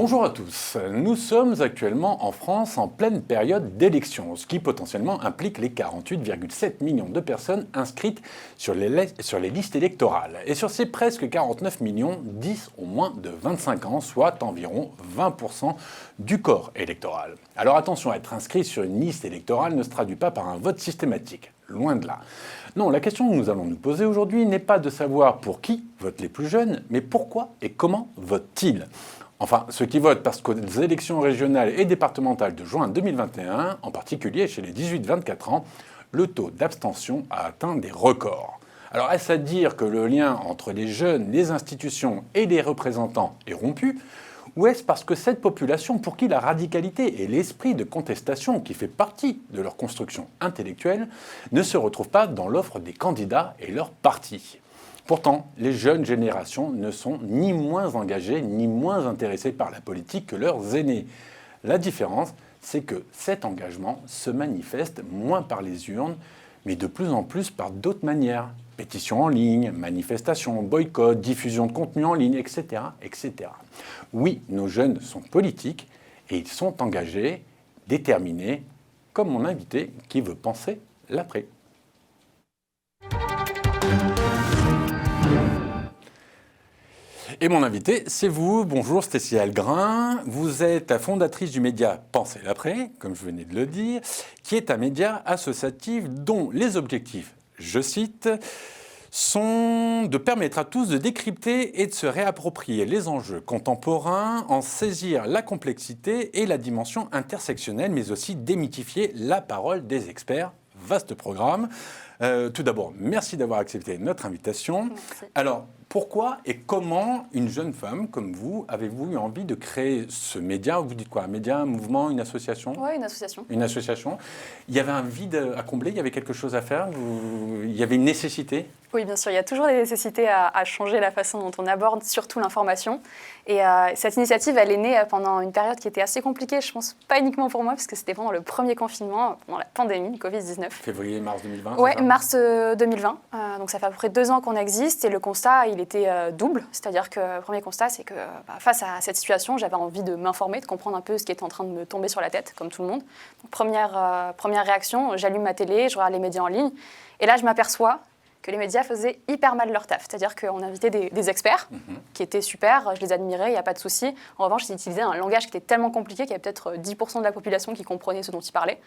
Bonjour à tous. Nous sommes actuellement en France en pleine période d'élection, ce qui potentiellement implique les 48,7 millions de personnes inscrites sur les listes électorales. Et sur ces presque 49 millions, 10 ont moins de 25 ans, soit environ 20% du corps électoral. Alors attention, être inscrit sur une liste électorale ne se traduit pas par un vote systématique. Loin de là. Non, la question que nous allons nous poser aujourd'hui n'est pas de savoir pour qui votent les plus jeunes, mais pourquoi et comment votent-ils ? Enfin, ceux qui votent parce qu'aux élections régionales et départementales de juin 2021, en particulier chez les 18-24 ans, le taux d'abstention a atteint des records. Alors est-ce à dire que le lien entre les jeunes, les institutions et les représentants est rompu ? Ou est-ce parce que cette population, pour qui la radicalité et l'esprit de contestation qui fait partie de leur construction intellectuelle, ne se retrouvent pas dans l'offre des candidats et leurs partis ? Pourtant, les jeunes générations ne sont ni moins engagées ni moins intéressées par la politique que leurs aînés. La différence, c'est que cet engagement se manifeste moins par les urnes, mais de plus en plus par d'autres manières. Pétitions en ligne, manifestations, boycotts, diffusion de contenu en ligne, etc., etc. Oui, nos jeunes sont politiques et ils sont engagés, déterminés, comme mon invité qui veut penser l'après. Et mon invité, c'est vous. Bonjour Stécie Algrin. Vous êtes la fondatrice du média Pensez l'après, comme je venais de le dire, qui est un média associatif dont les objectifs, je cite, sont de permettre à tous de décrypter et de se réapproprier les enjeux contemporains, en saisir la complexité et la dimension intersectionnelle, mais aussi démythifier la parole des experts. Vaste programme. Tout d'abord, merci d'avoir accepté notre invitation. Merci. Alors, pourquoi et comment une jeune femme comme vous avez-vous eu envie de créer ce média ? Vous dites quoi ? Un média, un mouvement, une association ? Oui, une association. Une association. Il y avait un vide à combler, il y avait quelque chose à faire, il y avait une nécessité ? Oui, bien sûr, il y a toujours des nécessités à changer la façon dont on aborde surtout l'information. Et cette initiative, elle est née pendant une période qui était assez compliquée, je pense, pas uniquement pour moi, parce que c'était pendant le premier confinement, pendant la pandémie, Covid-19. Février-mars 2020 ? Oui, mars 2020. Donc ça fait à peu près 2 ans qu'on existe et le constat, il était double. C'est-à-dire que le premier constat, c'est que face à cette situation, j'avais envie de m'informer, de comprendre un peu ce qui était en train de me tomber sur la tête, comme tout le monde. Donc, première réaction, j'allume ma télé, je regarde les médias en ligne. Et là, je m'aperçois que les médias faisaient hyper mal leur taf. C'est-à-dire qu'on invitait des experts qui étaient super, je les admirais, il n'y a pas de souci. En revanche, ils utilisaient un langage qui était tellement compliqué qu'il y avait peut-être 10% de la population qui comprenait ce dont ils parlaient.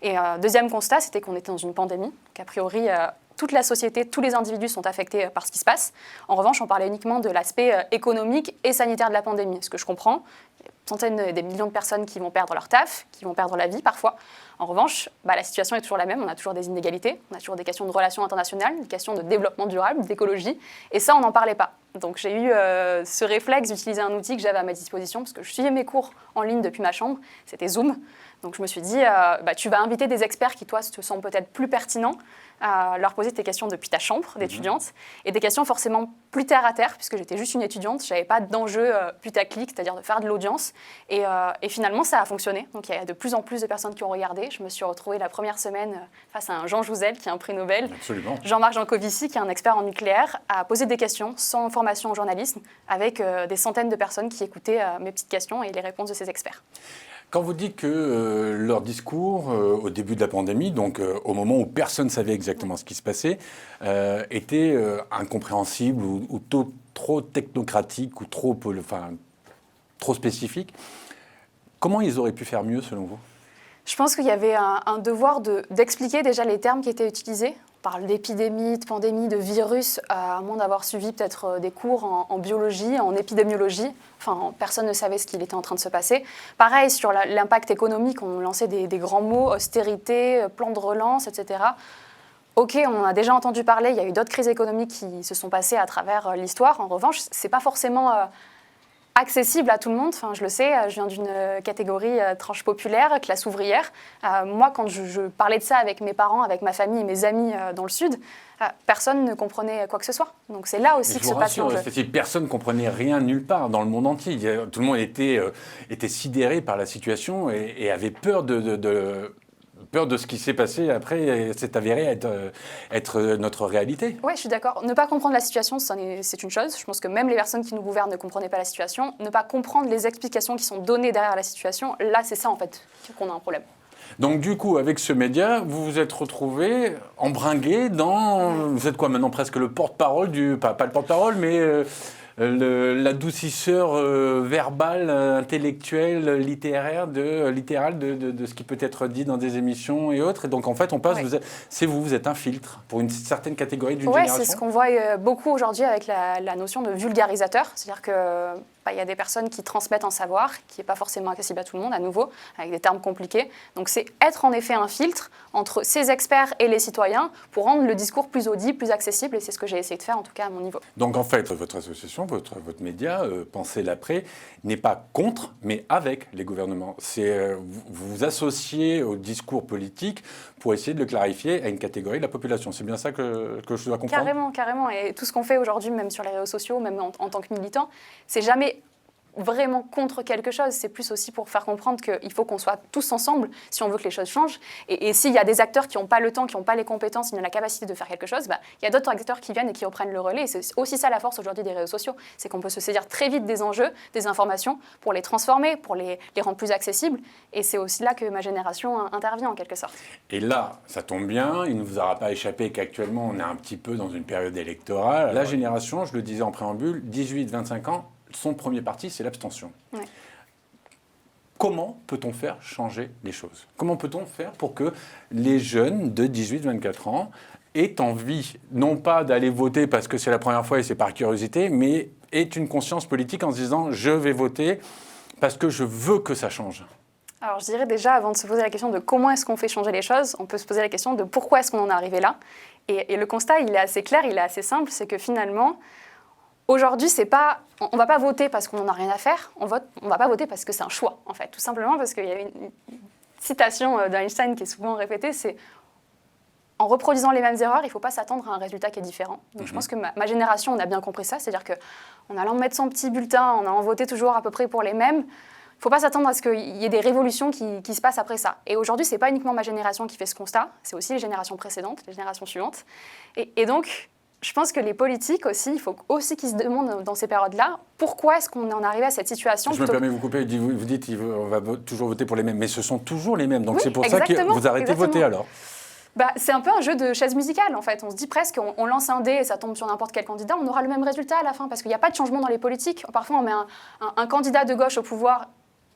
Et deuxième constat, c'était qu'on était dans une pandémie, qu'a priori, toute la société, tous les individus sont affectés par ce qui se passe. En revanche, on parlait uniquement de l'aspect économique et sanitaire de la pandémie. Ce que je comprends, il y a centaines, des millions de personnes qui vont perdre leur taf, qui vont perdre la vie parfois. En revanche, la situation est toujours la même, on a toujours des inégalités, on a toujours des questions de relations internationales, des questions de développement durable, d'écologie, et ça, on n'en parlait pas. Donc j'ai eu ce réflexe d'utiliser un outil que j'avais à ma disposition, parce que je suivais mes cours en ligne depuis ma chambre, c'était Zoom. Donc je me suis dit, tu vas inviter des experts qui, toi, te semblent peut-être plus pertinents, leur poser tes questions depuis ta chambre d'étudiante, et des questions forcément plus terre à terre, puisque j'étais juste une étudiante, je n'avais pas d'enjeu putaclic, c'est-à-dire de faire de l'audience, et finalement ça a fonctionné. Donc il y a de plus en plus de personnes qui ont regardé. Je me suis retrouvée la première semaine face à un Jean Jouzel, qui a un prix Nobel, Absolument. Jean-Marc Jancovici, qui est un expert en nucléaire, à poser des questions sans formation en journalisme, avec des centaines de personnes qui écoutaient mes petites questions et les réponses de ces experts. Quand vous dites que leur discours, au début de la pandémie, donc au moment où personne ne savait exactement ce qui se passait, était incompréhensible ou trop technocratique ou trop spécifique, comment ils auraient pu faire mieux selon vous ? Je pense qu'il y avait un devoir d'expliquer déjà les termes qui étaient utilisés. On parle d'épidémie, de pandémie, de virus, à moins d'avoir suivi peut-être des cours en biologie, en épidémiologie. Enfin, personne ne savait ce qu'il était en train de se passer. Pareil, sur l'impact économique, on lançait des grands mots, austérité, plan de relance, etc. Ok, on en a déjà entendu parler, il y a eu d'autres crises économiques qui se sont passées à travers l'histoire. En revanche, ce n'est pas forcément accessible à tout le monde. Enfin, je le sais, je viens d'une catégorie tranche populaire, classe ouvrière. Moi, quand je parlais de ça avec mes parents, avec ma famille et mes amis dans le Sud, personne ne comprenait quoi que ce soit. Donc c'est là aussi que se passe l'enjeu. Personne ne comprenait rien nulle part dans le monde entier. Tout le monde était sidéré par la situation et avait peur de peur de ce qui s'est passé après, s'est avéré être notre réalité. Oui, je suis d'accord. Ne pas comprendre la situation, c'est une chose. Je pense que même les personnes qui nous gouvernent ne comprenaient pas la situation. Ne pas comprendre les explications qui sont données derrière la situation, là, c'est ça, en fait, qu'on a un problème. Donc du coup, avec ce média, vous vous êtes retrouvé embringué dans... Vous êtes quoi maintenant, presque le porte-parole du... Pas le porte-parole, mais l'adoucisseur verbal, intellectuel, littéraire, littéral de ce qui peut être dit dans des émissions et autres. Et donc en fait, on passe... Ouais. Vous êtes un filtre pour une certaine catégorie d'une Ouais, génération. c'est ce qu'on voit beaucoup aujourd'hui avec la notion de vulgarisateur. C'est-à-dire que y a des personnes qui transmettent un savoir qui n'est pas forcément accessible à tout le monde, à nouveau, avec des termes compliqués. Donc c'est être en effet un filtre entre ces experts et les citoyens pour rendre le discours plus audible, plus accessible, et c'est ce que j'ai essayé de faire, en tout cas à mon niveau. Donc en fait, votre association, votre média, Pensez l'après, n'est pas contre, mais avec les gouvernements. Vous vous associez au discours politique pour essayer de le clarifier à une catégorie de la population. C'est bien ça que je dois comprendre ? Carrément, carrément. Et tout ce qu'on fait aujourd'hui, même sur les réseaux sociaux, même en tant que militant, c'est jamais vraiment contre quelque chose, c'est plus aussi pour faire comprendre qu'il faut qu'on soit tous ensemble si on veut que les choses changent. Et s'il y a des acteurs qui n'ont pas le temps, qui n'ont pas les compétences, qui n'ont la capacité de faire quelque chose, il y a d'autres acteurs qui viennent et qui reprennent le relais. Et c'est aussi ça la force aujourd'hui des réseaux sociaux, c'est qu'on peut se saisir très vite des enjeux, des informations, pour les transformer, pour les rendre plus accessibles. Et c'est aussi là que ma génération intervient en quelque sorte. Et là, ça tombe bien, il ne vous aura pas échappé qu'actuellement on est un petit peu dans une période électorale. La génération, je le disais en préambule, 18-25 ans, son premier parti, c'est l'abstention. Ouais. Comment peut-on faire changer les choses ? Comment peut-on faire pour que les jeunes de 18-24 ans aient envie, non pas d'aller voter parce que c'est la première fois et c'est par curiosité, mais aient une conscience politique en se disant « je vais voter parce que je veux que ça change ». Alors je dirais déjà, avant de se poser la question de comment est-ce qu'on fait changer les choses, on peut se poser la question de pourquoi est-ce qu'on en est arrivé là. Et le constat, il est assez clair, il est assez simple, c'est que finalement... Aujourd'hui, on ne va pas voter parce qu'on n'en a rien à faire, on ne va pas voter parce que c'est un choix, en fait. Tout simplement parce qu'il y a une citation d'Einstein qui est souvent répétée, c'est « En reproduisant les mêmes erreurs, il ne faut pas s'attendre à un résultat qui est différent ». Donc je pense que ma génération, on a bien compris ça, c'est-à-dire qu'en allant mettre son petit bulletin, en allant voter toujours à peu près pour les mêmes, il ne faut pas s'attendre à ce qu'il y ait des révolutions qui se passent après ça. Et aujourd'hui, ce n'est pas uniquement ma génération qui fait ce constat, c'est aussi les générations précédentes, les générations suivantes. Et donc... Je pense que les politiques aussi, il faut aussi qu'ils se demandent dans ces périodes-là, pourquoi est-ce qu'on en est arrivé à cette situation. Je me permets de vous couper, vous dites on va toujours voter pour les mêmes, mais ce sont toujours les mêmes, donc oui, c'est pour ça que vous arrêtez de voter alors. C'est un peu un jeu de chaise musicale en fait, on se dit presque, on lance un dé et ça tombe sur n'importe quel candidat, on aura le même résultat à la fin, parce qu'il n'y a pas de changement dans les politiques. Parfois on met un candidat de gauche au pouvoir,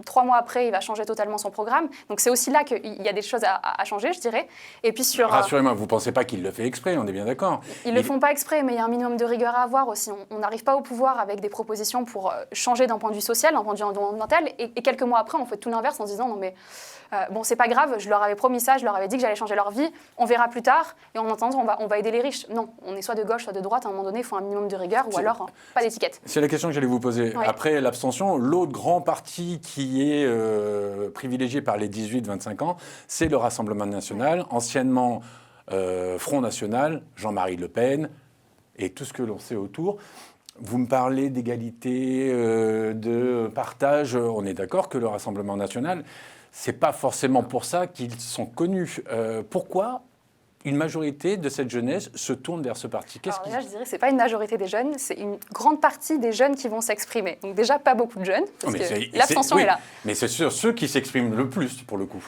3 mois après, il va changer totalement son programme. Donc c'est aussi là qu'il y a des choses à changer, je dirais. Et puis rassurez-moi, vous ne pensez pas qu'il le fait exprès, on est bien d'accord. Ils ne le font pas exprès, mais il y a un minimum de rigueur à avoir aussi. On n'arrive pas au pouvoir avec des propositions pour changer d'un point de vue social, d'un point de vue environnemental, et quelques mois après, on fait tout l'inverse en se disant « Non mais, bon, c'est pas grave, je leur avais promis ça, je leur avais dit que j'allais changer leur vie, on verra plus tard, et en attendant, on va aider les riches. » Non, on est soit de gauche, soit de droite, à un moment donné, il faut un minimum de rigueur, ou alors pas d'étiquette. C'est la question que j'allais vous poser. Oui. Après l'abstention, l'autre grand parti qui est privilégié par les 18-25 ans, c'est le Rassemblement national, anciennement Front national, Jean-Marie Le Pen, et tout ce que l'on sait autour. Vous me parlez d'égalité, de partage, on est d'accord que le Rassemblement national, c'est pas forcément pour ça qu'ils sont connus. Pourquoi une majorité de cette jeunesse se tourne vers ce parti? Alors déjà, je dirais que ce n'est pas une majorité des jeunes, c'est une grande partie des jeunes qui vont s'exprimer. Donc déjà, pas beaucoup de jeunes, parce que l'abstention est là. Mais c'est sûr, ceux qui s'expriment le plus, pour le coup.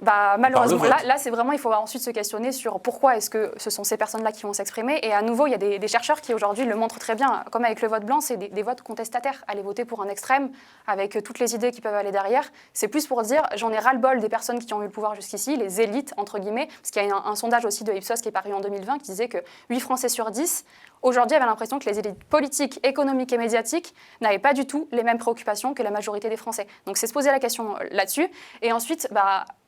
Malheureusement, là c'est vraiment, il faut ensuite se questionner sur pourquoi est-ce que ce sont ces personnes-là qui vont s'exprimer. Et à nouveau, il y a des chercheurs qui aujourd'hui le montrent très bien. Comme avec le vote blanc, c'est des votes contestataires. Aller voter pour un extrême, avec toutes les idées qui peuvent aller derrière, c'est plus pour dire j'en ai ras-le-bol des personnes qui ont eu le pouvoir jusqu'ici, les élites, entre guillemets. Parce qu'il y a un sondage aussi de Ipsos qui est paru en 2020 qui disait que 8 Français sur 10, aujourd'hui, avaient l'impression que les élites politiques, économiques et médiatiques n'avaient pas du tout les mêmes préoccupations que la majorité des Français. Donc c'est se poser la question là-dessus. Et ensuite,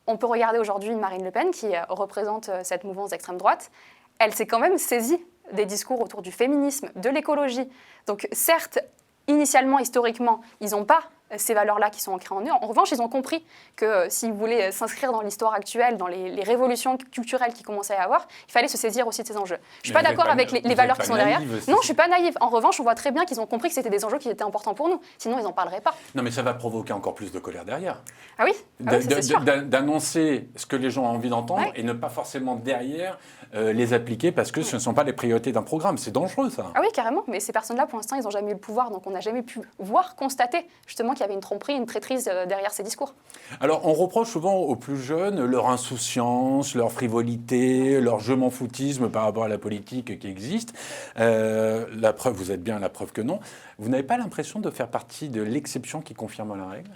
on peut regarder aujourd'hui Marine Le Pen, qui représente cette mouvance d'extrême droite. Elle s'est quand même saisie des discours autour du féminisme, de l'écologie. Donc certes, initialement, historiquement, ils n'ont pas ces valeurs-là qui sont ancrées en eux. En revanche, ils ont compris que s'ils voulaient s'inscrire dans l'histoire actuelle, dans les révolutions culturelles qui commençaient à y avoir, il fallait se saisir aussi de ces enjeux. Je ne suis pas d'accord avec les valeurs qui sont derrière. Non, je ne suis pas naïve. En revanche, on voit très bien qu'ils ont compris que c'était des enjeux qui étaient importants pour nous. Sinon, ils n'en parleraient pas. Non, mais ça va provoquer encore plus de colère derrière. Ah oui, c'est sûr. D'annoncer ce que les gens ont envie d'entendre et ne pas forcément derrière les appliquer parce que ce ne sont pas les priorités d'un programme. C'est dangereux, ça. Ah oui, carrément. Mais ces personnes-là, pour l'instant, ils n'ont jamais eu le pouvoir. Donc, on n'a jamais pu voir, constater justement qu'il y avait une tromperie, une traîtrise derrière ces discours. Alors, on reproche souvent aux plus jeunes leur insouciance, leur frivolité, leur je m'en foutisme par rapport à la politique qui existe. La preuve, vous êtes bien la preuve que non. Vous n'avez pas l'impression de faire partie de l'exception qui confirme la règle ?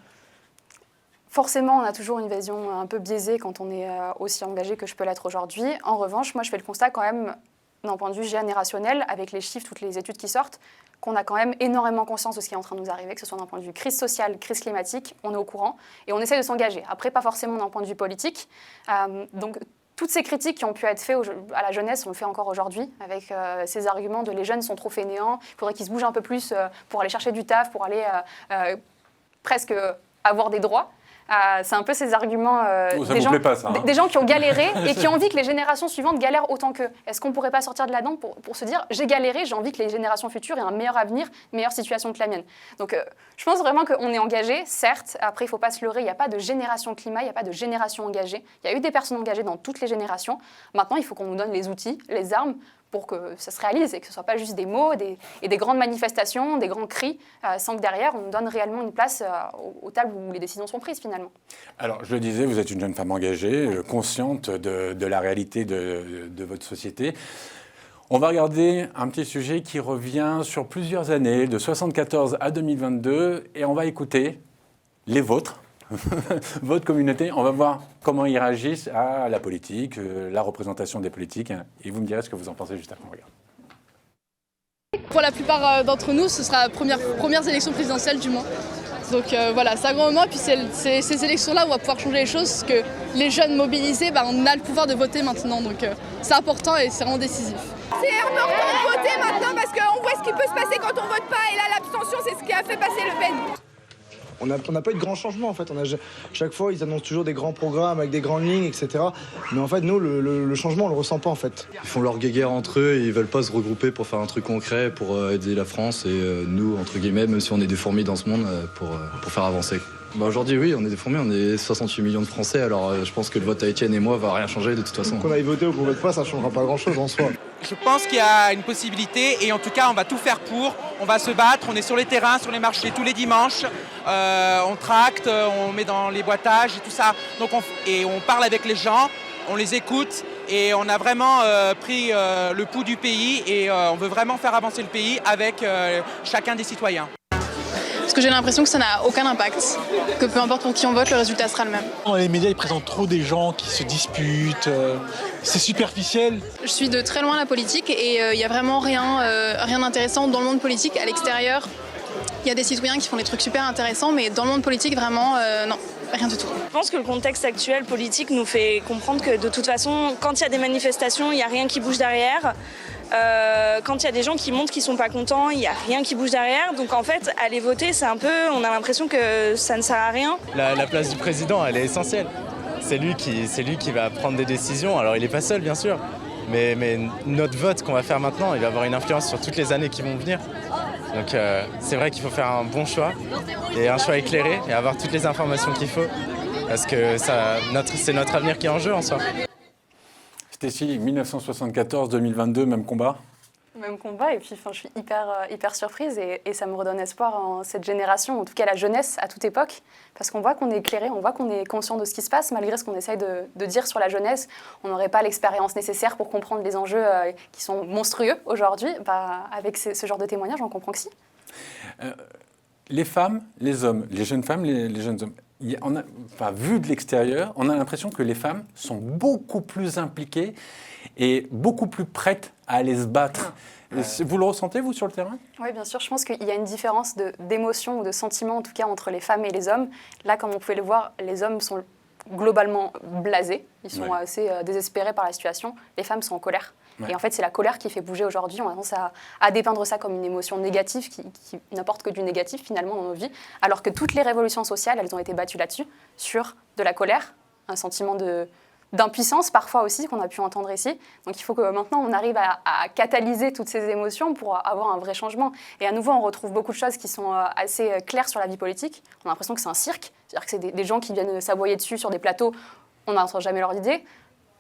Forcément, on a toujours une vision un peu biaisée quand on est aussi engagé que je peux l'être aujourd'hui. En revanche, moi, je fais le constat quand même, d'un point de vue générationnel, avec les chiffres, toutes les études qui sortent, qu'on a quand même énormément conscience de ce qui est en train de nous arriver, que ce soit d'un point de vue crise sociale, crise climatique, on est au courant et on essaie de s'engager. Après, pas forcément d'un point de vue politique. Donc, toutes ces critiques qui ont pu être faites à la jeunesse, on le fait encore aujourd'hui, avec ces arguments de les jeunes sont trop fainéants, il faudrait qu'ils se bougent un peu plus pour aller chercher du taf, pour aller presque avoir des droits. C'est un peu ces arguments des gens qui ont galéré et qui ont envie que les générations suivantes galèrent autant qu'eux. Est-ce qu'on ne pourrait pas sortir de là-dedans pour se dire j'ai galéré, j'ai envie que les générations futures aient un meilleur avenir, une meilleure situation que la mienne. Donc je pense vraiment qu'on est engagé, certes. Après, il ne faut pas se leurrer, il n'y a pas de génération climat, il n'y a pas de génération engagée. Il y a eu des personnes engagées dans toutes les générations. Maintenant, il faut qu'on nous donne les outils, les armes pour que ça se réalise et que ce ne soit pas juste des mots et des grandes manifestations, des grands cris, sans que derrière, on donne réellement une place aux tables où les décisions sont prises finalement. Alors, je le disais, vous êtes une jeune femme engagée, consciente de la réalité de votre société. On va regarder un petit sujet qui revient sur plusieurs années, de 1974 à 2022, et on va écouter les vôtres. Votre communauté, on va voir comment ils réagissent à la politique, la représentation des politiques, et vous me direz ce que vous en pensez juste après. Regarde. Pour la plupart d'entre nous, ce sera premières élections présidentielles du moins. Donc voilà, c'est un grand moment, puis c'est ces élections-là où on va pouvoir changer les choses, parce que les jeunes mobilisés, on a le pouvoir de voter maintenant, donc c'est important et c'est vraiment décisif. C'est important de voter maintenant parce qu'on voit ce qui peut se passer quand on vote pas, et là l'abstention c'est ce qui a fait passer Le Pen. On n'a pas eu de grands changements en fait. Chaque fois, ils annoncent toujours des grands programmes avec des grandes lignes, etc. Mais en fait, nous, le changement, on le ressent pas en fait. Ils font leur guéguerre entre eux et ils veulent pas se regrouper pour faire un truc concret, pour aider la France et nous, entre guillemets, même si on est des fourmis dans ce monde, pour faire avancer. Aujourd'hui, oui, on est des fourmis, on est 68 millions de Français, alors je pense que le vote à Étienne et moi va rien changer de toute façon. Qu'on aille voter ou qu'on vote pas, ça changera pas grand-chose en soi. Je pense qu'il y a une possibilité et en tout cas on va tout faire pour, on va se battre, on est sur les terrains, sur les marchés tous les dimanches, on tracte, on met dans les boîtages et tout ça, donc on parle avec les gens, on les écoute et on a vraiment pris le pouls du pays et on veut vraiment faire avancer le pays avec chacun des citoyens. Parce que j'ai l'impression que ça n'a aucun impact, que peu importe pour qui on vote, le résultat sera le même. Dans les médias, ils présentent trop des gens qui se disputent, c'est superficiel. Je suis de très loin la politique et il n'y a vraiment rien d'intéressant dans le monde politique. À l'extérieur, il y a des citoyens qui font des trucs super intéressants, mais dans le monde politique, vraiment, non. Rien du tout. Je pense que le contexte actuel politique nous fait comprendre que de toute façon, quand il y a des manifestations, il n'y a rien qui bouge derrière. Quand il y a des gens qui montrent qu'ils ne sont pas contents, il n'y a rien qui bouge derrière. Donc en fait, aller voter, c'est un peu, on a l'impression que ça ne sert à rien. La place du président, elle est essentielle. C'est lui qui va prendre des décisions. Alors il n'est pas seul, bien sûr. Mais notre vote qu'on va faire maintenant, il va avoir une influence sur toutes les années qui vont venir. Donc c'est vrai qu'il faut faire un bon choix et un choix éclairé et avoir toutes les informations qu'il faut. Parce que c'est notre avenir qui est en jeu en soi. Stécie, 1974-2022, même combat ? Même combat, et puis je suis hyper surprise et ça me redonne espoir en cette génération, en tout cas la jeunesse à toute époque, parce qu'on voit qu'on est éclairé, on voit qu'on est conscient de ce qui se passe, malgré ce qu'on essaye de dire sur la jeunesse. On n'aurait pas l'expérience nécessaire pour comprendre les enjeux qui sont monstrueux aujourd'hui. Avec ce genre de témoignages, on comprend que si. Les femmes, les hommes, les jeunes femmes, les jeunes hommes, vu de l'extérieur, on a l'impression que les femmes sont beaucoup plus impliquées et beaucoup plus prêtes à aller se battre. Vous le ressentez, vous, sur le terrain ? Oui, bien sûr. Je pense qu'il y a une différence d'émotion ou de sentiment, en tout cas, entre les femmes et les hommes. Là, comme on pouvait le voir, les hommes sont globalement blasés. Ils sont assez désespérés par la situation. Les femmes sont en colère. Ouais. Et en fait, c'est la colère qui fait bouger aujourd'hui. On a tendance à dépeindre ça comme une émotion négative qui n'apporte que du négatif finalement dans nos vies, alors que toutes les révolutions sociales, elles ont été battues là-dessus, sur de la colère, un sentiment d'impuissance parfois aussi qu'on a pu entendre ici. Donc il faut que maintenant on arrive à catalyser toutes ces émotions pour avoir un vrai changement. Et à nouveau, on retrouve beaucoup de choses qui sont assez claires sur la vie politique. On a l'impression que c'est un cirque, c'est-à-dire que c'est des gens qui viennent s'aboyer dessus sur des plateaux, on n'entend jamais leurs idées.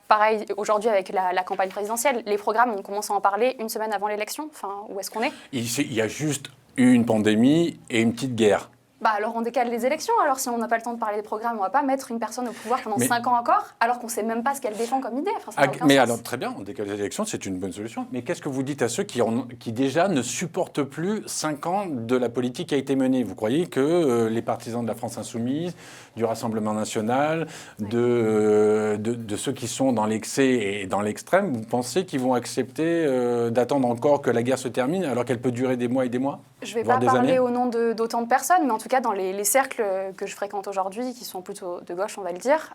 Pareil, aujourd'hui, avec la campagne présidentielle, les programmes, on commence à en parler une semaine avant l'élection. Enfin, où est-ce qu'on est ? Il y a juste une pandémie et une petite guerre. Alors on décale les élections. Alors si on n'a pas le temps de parler des programmes, on ne va pas mettre une personne au pouvoir pendant 5 ans encore, alors qu'on ne sait même pas ce qu'elle défend comme idée. Enfin, mais alors très bien, on décale les élections, c'est une bonne solution. Mais qu'est-ce que vous dites à ceux qui déjà ne supportent plus 5 ans de la politique qui a été menée ? Vous croyez que les partisans de la France insoumise, du Rassemblement national, de ceux qui sont dans l'excès et dans l'extrême, vous pensez qu'ils vont accepter d'attendre encore que la guerre se termine, alors qu'elle peut durer des mois et des mois ? Je ne vais pas parler au nom d'autant de personnes, mais en tout cas, dans les cercles que je fréquente aujourd'hui, qui sont plutôt de gauche, on va le dire,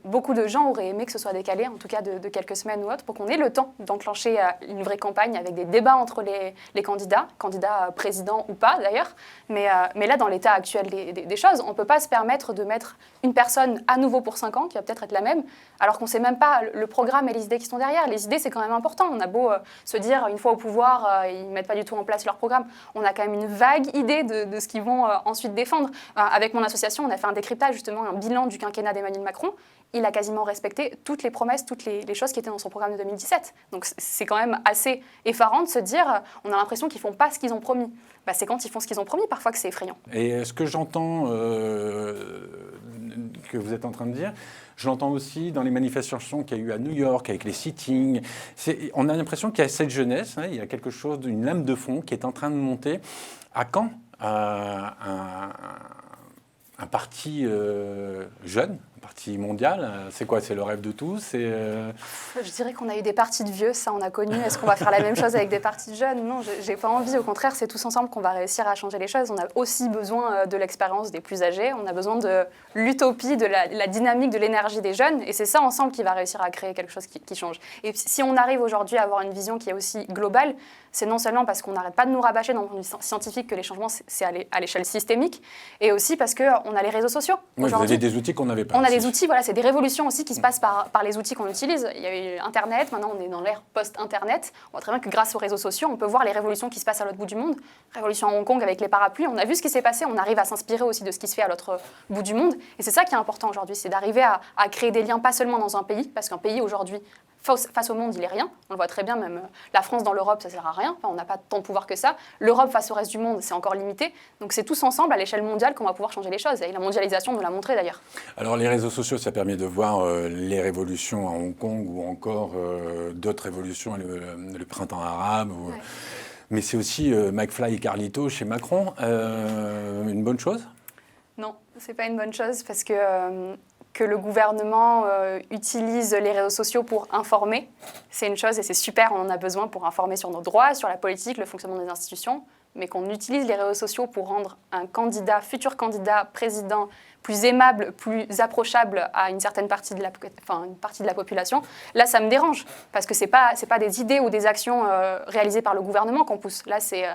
beaucoup de gens auraient aimé que ce soit décalé, en tout cas de quelques semaines ou autres, pour qu'on ait le temps d'enclencher une vraie campagne avec des débats entre les candidats présidents ou pas d'ailleurs. Mais là, dans l'état actuel des choses, on ne peut pas se permettre de mettre une personne à nouveau pour 5 ans, qui va peut-être être la même, alors qu'on ne sait même pas le programme et les idées qui sont derrière. Les idées, c'est quand même important. On a beau se dire, une fois au pouvoir, ils ne mettent pas du tout en place leur programme. On a quand même une vague idée de ce qu'ils vont ensuite défendre. Avec mon association, on a fait un décryptage, justement, un bilan du quinquennat d'Emmanuel Macron. Il a quasiment respecté toutes les promesses, toutes les choses qui étaient dans son programme de 2017. Donc c'est quand même assez effarant de se dire, on a l'impression qu'ils ne font pas ce qu'ils ont promis. C'est quand ils font ce qu'ils ont promis, parfois, que c'est effrayant. Et ce que j'entends que vous êtes en train de dire, je l'entends aussi dans les manifestations qu'il y a eu à New York, avec les sittings. On a l'impression qu'il y a cette jeunesse, il y a quelque chose, une lame de fond qui est en train de monter. À quand un parti jeune, un parti mondial, c'est quoi ? C'est le rêve de tous Je dirais qu'on a eu des partis de vieux, ça on a connu. Est-ce qu'on va faire la même chose avec des partis de jeunes ? Non, j'ai pas envie. Au contraire, c'est tous ensemble qu'on va réussir à changer les choses. On a aussi besoin de l'expérience des plus âgés. On a besoin de l'utopie, de la dynamique, de l'énergie des jeunes. Et c'est ça ensemble qui va réussir à créer quelque chose qui change. Et si on arrive aujourd'hui à avoir une vision qui est aussi globale, c'est non seulement parce qu'on n'arrête pas de nous rabâcher dans le monde scientifique que les changements, c'est à l'échelle systémique, et aussi parce qu'on a les réseaux sociaux. Oui, vous avez des outils qu'on n'avait pas. On a des outils, voilà, c'est des révolutions aussi qui se passent par les outils qu'on utilise. Il y a eu Internet, maintenant on est dans l'ère post-Internet. On voit très bien que grâce aux réseaux sociaux, on peut voir les révolutions qui se passent à l'autre bout du monde. Révolution à Hong Kong avec les parapluies, on a vu ce qui s'est passé, on arrive à s'inspirer aussi de ce qui se fait à l'autre bout du monde. Et c'est ça qui est important aujourd'hui, c'est d'arriver à créer des liens, pas seulement dans un pays, parce qu'un pays aujourd'hui, face au monde, il est rien. On le voit très bien, même la France dans l'Europe, ça ne sert à rien. Enfin, on n'a pas tant de pouvoir que ça. L'Europe face au reste du monde, c'est encore limité. Donc c'est tous ensemble, à l'échelle mondiale, qu'on va pouvoir changer les choses. Et la mondialisation nous l'a montré d'ailleurs. Alors les réseaux sociaux, ça permet de voir les révolutions à Hong Kong ou encore d'autres révolutions, le printemps arabe. Ouais. Mais c'est aussi McFly et Carlito chez Macron. Une bonne chose ? Non, ce n'est pas une bonne chose parce que le gouvernement utilise les réseaux sociaux pour informer, c'est une chose et c'est super, on en a besoin pour informer sur nos droits, sur la politique, le fonctionnement des institutions, mais qu'on utilise les réseaux sociaux pour rendre un futur candidat, président, plus aimable, plus approchable à une certaine partie de la population, là ça me dérange, parce que c'est pas des idées ou des actions réalisées par le gouvernement qu'on pousse, là c'est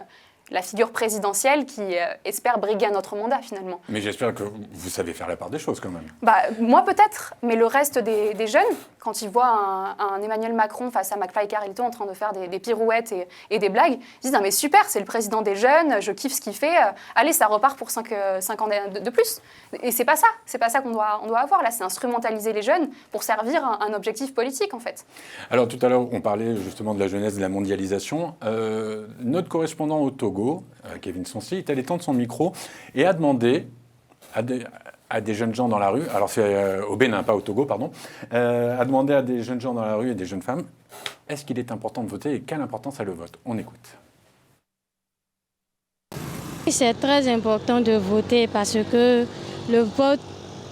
la figure présidentielle qui espère briguer un autre mandat, finalement. Mais j'espère que vous savez faire la part des choses, quand même. Moi, peut-être, mais le reste des jeunes, quand ils voient un Emmanuel Macron face à McFly et Carlito en train de faire des pirouettes et des blagues, ils disent « Non, mais super, c'est le président des jeunes, je kiffe ce qu'il fait, allez, ça repart pour 5 ans de plus. » Et c'est pas ça qu'on doit avoir, là, c'est instrumentaliser les jeunes pour servir un objectif politique, en fait. Alors, tout à l'heure, on parlait justement de la jeunesse, de la mondialisation. Notre correspondant au Togo, Kevin Sonsi, est allé tendre son micro et a demandé à des jeunes gens dans la rue, alors c'est au Bénin, pas au Togo, pardon, a demandé à des jeunes gens dans la rue et des jeunes femmes, est-ce qu'il est important de voter et quelle importance a le vote ? On écoute. C'est très important de voter parce que le vote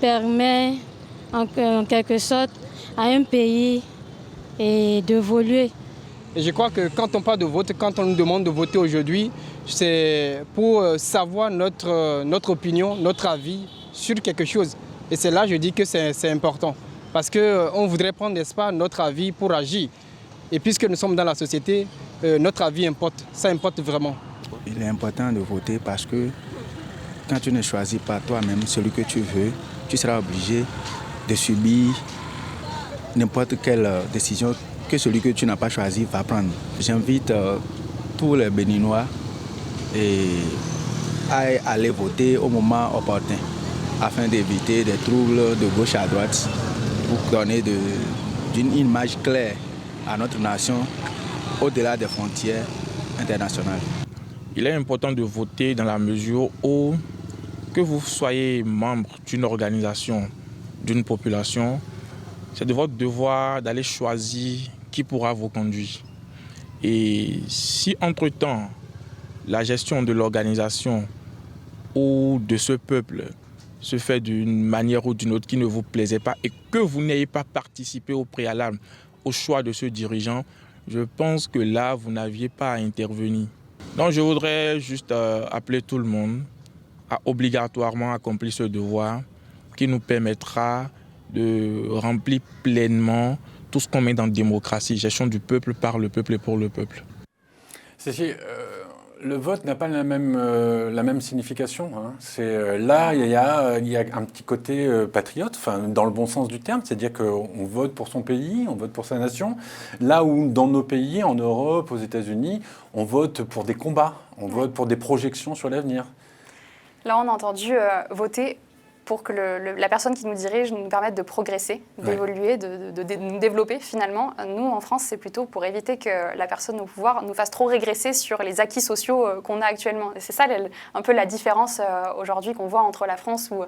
permet en quelque sorte à un pays d'évoluer. Et je crois que quand on parle de vote, quand on nous demande de voter aujourd'hui, c'est pour savoir notre opinion, notre avis sur quelque chose. Et c'est là que je dis que c'est important. Parce qu'on voudrait prendre, n'est-ce pas, notre avis pour agir. Et puisque nous sommes dans la société, notre avis importe. Ça importe vraiment. Il est important de voter parce que quand tu ne choisis pas toi-même celui que tu veux, tu seras obligé de subir n'importe quelle décision que celui que tu n'as pas choisi va prendre. J'invite tous les Béninois à aller voter au moment opportun afin d'éviter des troubles de gauche à droite pour donner une image claire à notre nation au-delà des frontières internationales. Il est important de voter dans la mesure où, que vous soyez membre d'une organisation, d'une population, c'est de votre devoir d'aller choisir qui pourra vous conduire. Et si entre-temps, la gestion de l'organisation ou de ce peuple se fait d'une manière ou d'une autre qui ne vous plaisait pas et que vous n'ayez pas participé au préalable au choix de ce dirigeant, je pense que là, vous n'aviez pas à intervenir. Donc je voudrais juste appeler tout le monde à obligatoirement accomplir ce devoir qui nous permettra de remplir pleinement tout ce qu'on met dans la démocratie, gestion du peuple par le peuple et pour le peuple. Cécile, le vote n'a pas la même signification. Hein. Là, il y a un petit côté patriote, dans le bon sens du terme, c'est-à-dire qu'on vote pour son pays, on vote pour sa nation. Là où dans nos pays, en Europe, aux États-Unis, on vote pour des combats, on vote pour des projections sur l'avenir. Là, on a entendu voter pour que la personne qui nous dirige nous permette de progresser, d'évoluer, de nous développer finalement. Nous, en France, c'est plutôt pour éviter que la personne au pouvoir nous fasse trop régresser sur les acquis sociaux qu'on a actuellement. Et c'est ça un peu la différence aujourd'hui qu'on voit entre la France où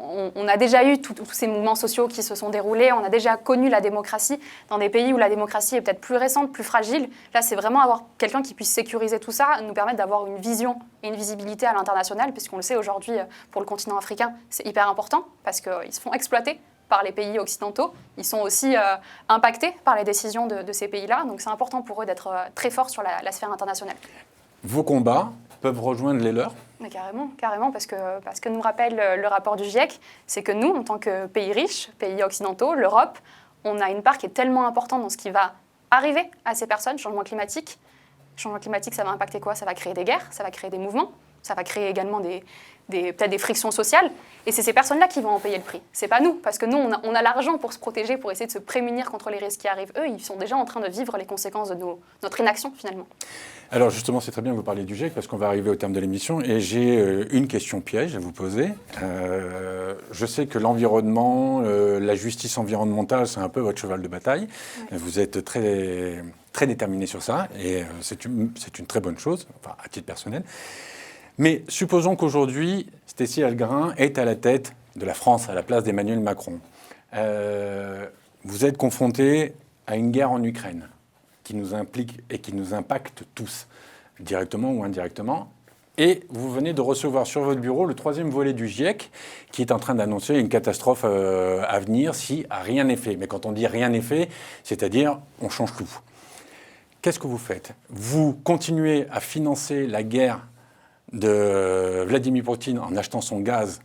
on a déjà eu tous ces mouvements sociaux qui se sont déroulés, on a déjà connu la démocratie dans des pays où la démocratie est peut-être plus récente, plus fragile. Là, c'est vraiment avoir quelqu'un qui puisse sécuriser tout ça, nous permettre d'avoir une vision et une visibilité à l'international, puisqu'on le sait aujourd'hui pour le continent africain, c'est hyper important parce qu'ils se font exploiter par les pays occidentaux. Ils sont aussi impactés par les décisions de ces pays-là, donc c'est important pour eux d'être très forts sur la sphère internationale. Vos combats peuvent rejoindre les leurs ? Mais carrément, parce que nous rappelle le rapport du GIEC, c'est que nous, en tant que pays riches, pays occidentaux, l'Europe, on a une part qui est tellement importante dans ce qui va arriver à ces personnes, changement climatique. Changement climatique, ça va impacter quoi ? Ça va créer des guerres, ça va créer des mouvements, ça va créer également peut-être des frictions sociales. Et c'est ces personnes-là qui vont en payer le prix. C'est pas nous, parce que nous, on a l'argent pour se protéger, pour essayer de se prémunir contre les risques qui arrivent. Eux, ils sont déjà en train de vivre les conséquences de notre inaction, finalement. Alors justement, c'est très bien que vous parliez du GIEC, parce qu'on va arriver au terme de l'émission, et j'ai une question piège à vous poser. Je sais que l'environnement, la justice environnementale, c'est un peu votre cheval de bataille. Ouais. Vous êtes très, très déterminé sur ça, et c'est une très bonne chose, enfin, à titre personnel. Mais supposons qu'aujourd'hui, Stécie Algrin est à la tête de la France, à la place d'Emmanuel Macron. Vous êtes confronté à une guerre en Ukraine qui nous implique et qui nous impacte tous, directement ou indirectement. Et vous venez de recevoir sur votre bureau le 3e volet du GIEC qui est en train d'annoncer une catastrophe à venir si rien n'est fait. Mais quand on dit rien n'est fait, c'est-à-dire on change tout. Qu'est-ce que vous faites ? Vous continuez à financer la guerre de Vladimir Poutine en achetant son gaz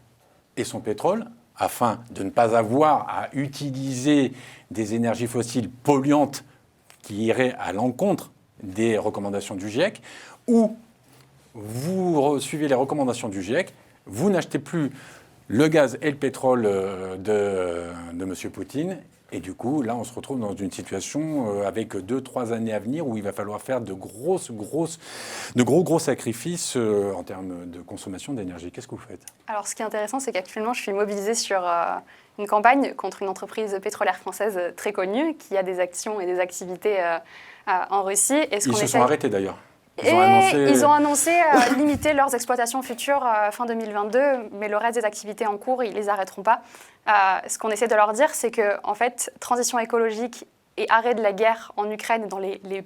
et son pétrole afin de ne pas avoir à utiliser des énergies fossiles polluantes qui iraient à l'encontre des recommandations du GIEC, ou vous suivez les recommandations du GIEC, vous n'achetez plus le gaz et le pétrole de M. Poutine. Et du coup, là, on se retrouve dans une situation avec 2-3 années à venir où il va falloir faire de gros sacrifices en termes de consommation d'énergie. Qu'est-ce que vous faites ? Alors, ce qui est intéressant, c'est qu'actuellement, je suis mobilisée sur une campagne contre une entreprise pétrolière française très connue qui a des actions et des activités en Russie. Et ils se sont arrêtés d'ailleurs. Ils ont annoncé limiter leurs exploitations futures fin 2022, mais le reste des activités en cours, ils ne les arrêteront pas. Ce qu'on essaie de leur dire, c'est que en fait, transition écologique et arrêt de la guerre en Ukraine et dans les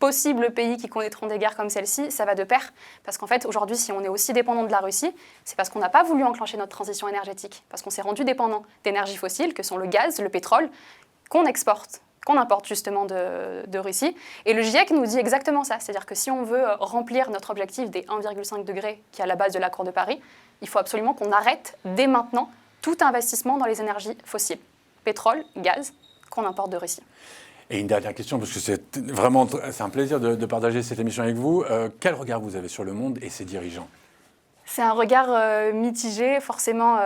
possibles pays qui connaîtront des guerres comme celle-ci, ça va de pair. Parce qu'en fait, aujourd'hui, si on est aussi dépendant de la Russie, c'est parce qu'on n'a pas voulu enclencher notre transition énergétique, parce qu'on s'est rendu dépendant d'énergies fossiles, que sont le gaz, le pétrole, qu'on exporte, qu'on importe justement de Russie. Et le GIEC nous dit exactement ça. C'est-à-dire que si on veut remplir notre objectif des 1,5 degrés qui est à la base de l'accord de Paris, il faut absolument qu'on arrête dès maintenant tout investissement dans les énergies fossiles. Pétrole, gaz, qu'on importe de Russie. Et une dernière question, parce que c'est un plaisir de partager cette émission avec vous. Quel regard vous avez sur le monde et ses dirigeants ? C'est un regard mitigé, forcément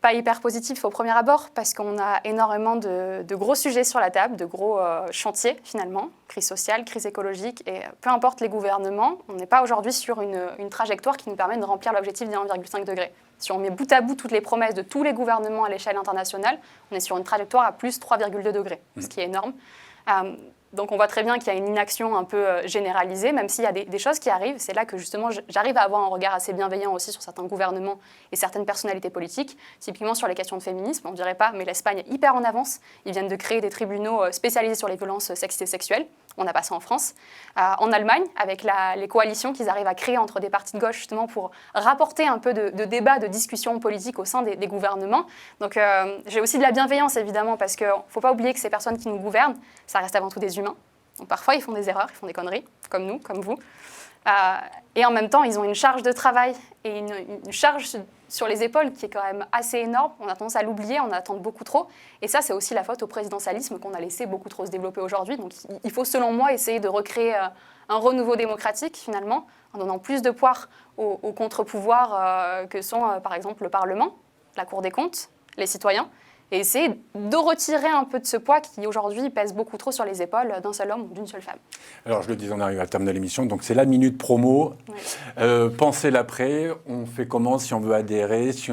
pas hyper positif au premier abord, parce qu'on a énormément de gros sujets sur la table, de gros chantiers finalement, crise sociale, crise écologique, et peu importe les gouvernements, on n'est pas aujourd'hui sur une trajectoire qui nous permet de remplir l'objectif des 1,5 degrés. Si on met bout à bout toutes les promesses de tous les gouvernements à l'échelle internationale, on est sur une trajectoire à plus 3,2 degrés, ce qui est énorme. Donc on voit très bien qu'il y a une inaction un peu généralisée, même s'il y a des choses qui arrivent. C'est là que justement j'arrive à avoir un regard assez bienveillant aussi sur certains gouvernements et certaines personnalités politiques. Typiquement sur les questions de féminisme, on ne dirait pas, mais l'Espagne est hyper en avance. Ils viennent de créer des tribunaux spécialisés sur les violences sexistes et sexuelles. On n'a pas ça en France. En Allemagne, avec les coalitions qu'ils arrivent à créer entre des partis de gauche, justement pour rapporter un peu de débat, de discussion politique au sein des gouvernements. Donc j'ai aussi de la bienveillance, évidemment, parce qu'il ne faut pas oublier que ces personnes qui nous gouvernent, ça reste avant tout des humains. Donc parfois, ils font des erreurs, ils font des conneries, comme nous, comme vous. Et en même temps, ils ont une charge de travail et une charge sur les épaules qui est quand même assez énorme. On a tendance à l'oublier, on attend beaucoup trop. Et ça, c'est aussi la faute au présidentialisme qu'on a laissé beaucoup trop se développer aujourd'hui. Donc il faut, selon moi, essayer de recréer un renouveau démocratique, finalement, en donnant plus de poids aux contre-pouvoirs que sont, par exemple, le Parlement, la Cour des comptes, les citoyens, et essayer de retirer un peu de ce poids qui, aujourd'hui, pèse beaucoup trop sur les épaules d'un seul homme ou d'une seule femme. Alors, je le disais, on arrive à terme de l'émission, donc c'est la minute promo. Oui. Pensez l'après, on fait comment si on veut adhérer, si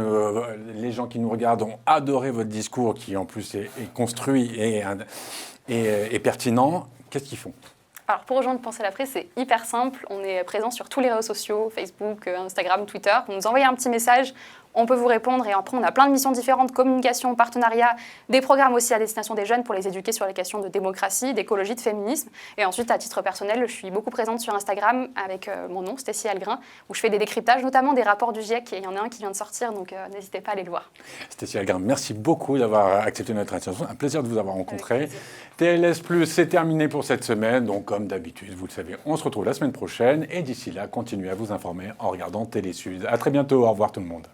les gens qui nous regardent ont adoré votre discours, qui en plus est construit et pertinent, qu'est-ce qu'ils font ? Alors pour rejoindre Pensez l'après, c'est hyper simple. On est présent sur tous les réseaux sociaux, Facebook, Instagram, Twitter. Vous nous envoyez un petit message, on peut vous répondre. Et après, on a plein de missions différentes, communication, partenariat, des programmes aussi à destination des jeunes pour les éduquer sur les questions de démocratie, d'écologie, de féminisme. Et ensuite, à titre personnel, je suis beaucoup présente sur Instagram avec mon nom, Stécie Algrin, où je fais des décryptages, notamment des rapports du GIEC. Et il y en a un qui vient de sortir, donc n'hésitez pas à aller le voir. Stécie Algrin, merci beaucoup d'avoir accepté notre invitation. Un plaisir de vous avoir rencontré. TLS+, c'est terminé pour cette semaine. Donc, comme d'habitude, vous le savez, on se retrouve la semaine prochaine. Et d'ici là, continuez à vous informer en regardant Télé Sud. À très bientôt. Au revoir tout le monde.